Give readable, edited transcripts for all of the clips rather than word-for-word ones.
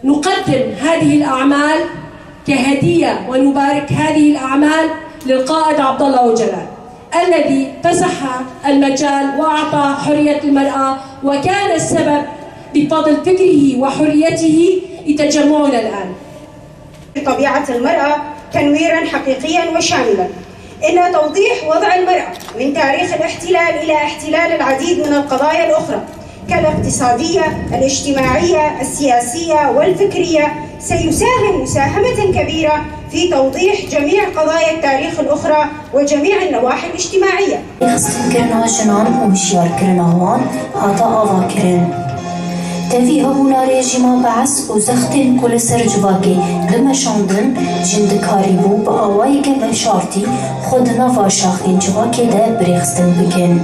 نقدم هذه الأعمال كهدية ونبارك هذه الأعمال للقائد عبد الله وجلال الذي فسح المجال وأعطى حرية المرأة وكان السبب بفضل فكره وحريته لتجمعنا الآن. طبيعة المرأة تنويرا حقيقيا وشاملا إلى توضيح وضع المرأة من تاريخ الاحتلال إلى احتلال العديد من القضايا الأخرى كالاقتصادية، الاجتماعية، السياسية والفكرية، سيساهم مساهمة كبيرة في توضيح جميع قضايا التاريخ الأخرى وجميع النواحي الاجتماعية. كرنا جنان ومشيار كرنا هوان هاتا آوا كرن تفي هبونا ريجيما بعث وزختن كل سرجواكي لما شاندن جند كاريبو بآواي كبه شارتي خود نافا شاخين جواكي ده بريخستن بكن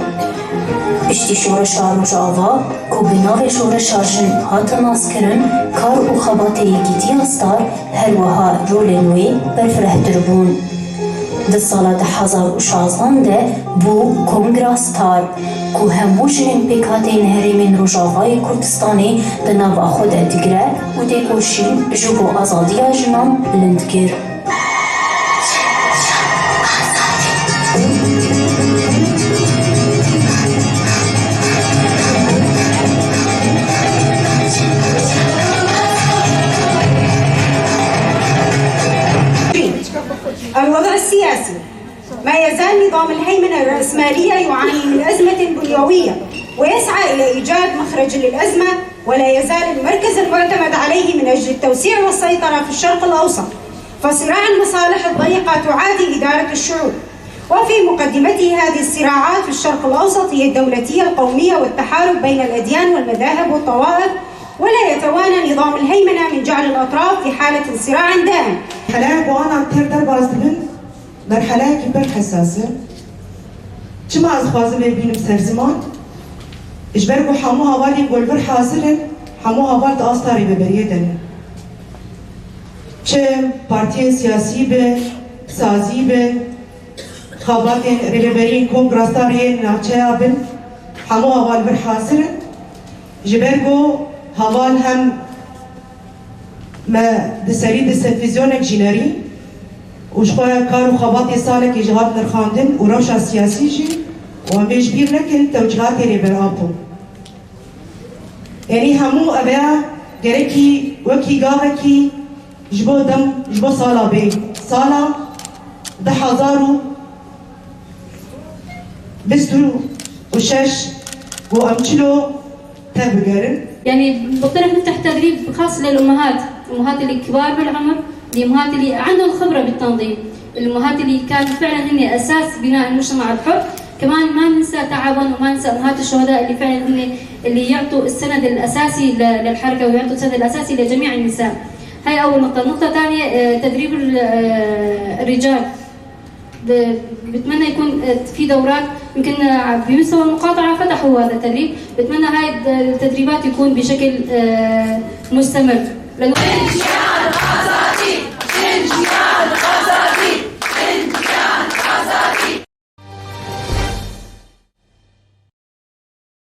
اشتی شورش آروش آوا کو بناو شورش آرژن هات ناس کرن کار و خباته یکیتی هستار هر وها رول نوی برفره دربون ده سالا 2016 ده بو کنگراس تار کو همو جنین پیکاتین هریمین روژاوای کردستانی ده نوا خود ادگره و ده کوشین جبو آزادی جنان بلندگر. الوضع السياسي ما يزال نظام الهيمنة الرأسمالية يعاني من أزمة بنيوية ويسعى إلى إيجاد مخرج للأزمة ولا يزال المركز المعتمد عليه من أجل التوسيع والسيطرة في الشرق الأوسط فصراع المصالح الضيقة تعادي إدارة الشعوب وفي مقدمته هذه الصراعات في الشرق الأوسط هي الدولتية القومية والتحارب بين الأديان والمذاهب والطوائف ولا يتوانى نظام الهيمنة من جعل الأطراف في حالة صراع دائم. حلاك وأنا تردر بازدبن در حلاك بر حساسة چما از خوازم ببینم سر زمان اجبرگو حمو هوالی گل بر حاضرن حمو هوال دا آستاری ببریه دن چه پارتیین سیاسی به سازی به خواباتین ریلبرین کنگراستارین ناچه آبن حمو هوال بر حاضرن جبرگو هوال هم ما دسری دستفیزیونک جینری وشخواه کار و خباتی سالک اجهاد نرخاندن و روشا سیاسی جی و همیش بیر نکن توجهاتی ری برابو یعنی همو ابیا گرکی وکی گاوکی جبو دم جبو سالا بی سالا 10,026 و امچلو تبقرن. يعني بقترح نفتح تدريب خاص للأمهات اللي كبار بالعمر الأمهات اللي عندهم خبرة بالتنظيم الأمهات اللي كانوا فعلا هن أساس بناء المجتمع الحر كمان ما ننسى تعاون وما ننسى أمهات الشهداء اللي فعلا هن اللي يعطوا السند الأساسي للحركة ويعطوا السند الأساسي لجميع النساء. هاي أول نقطة. النقطة الثانية تدريب الرجال بتمنى يكون في دورات يمكن بمستوى المقاطعة فتحوا هذا التدريب بتمنى هاي التدريبات يكون بشكل مستمر لأنه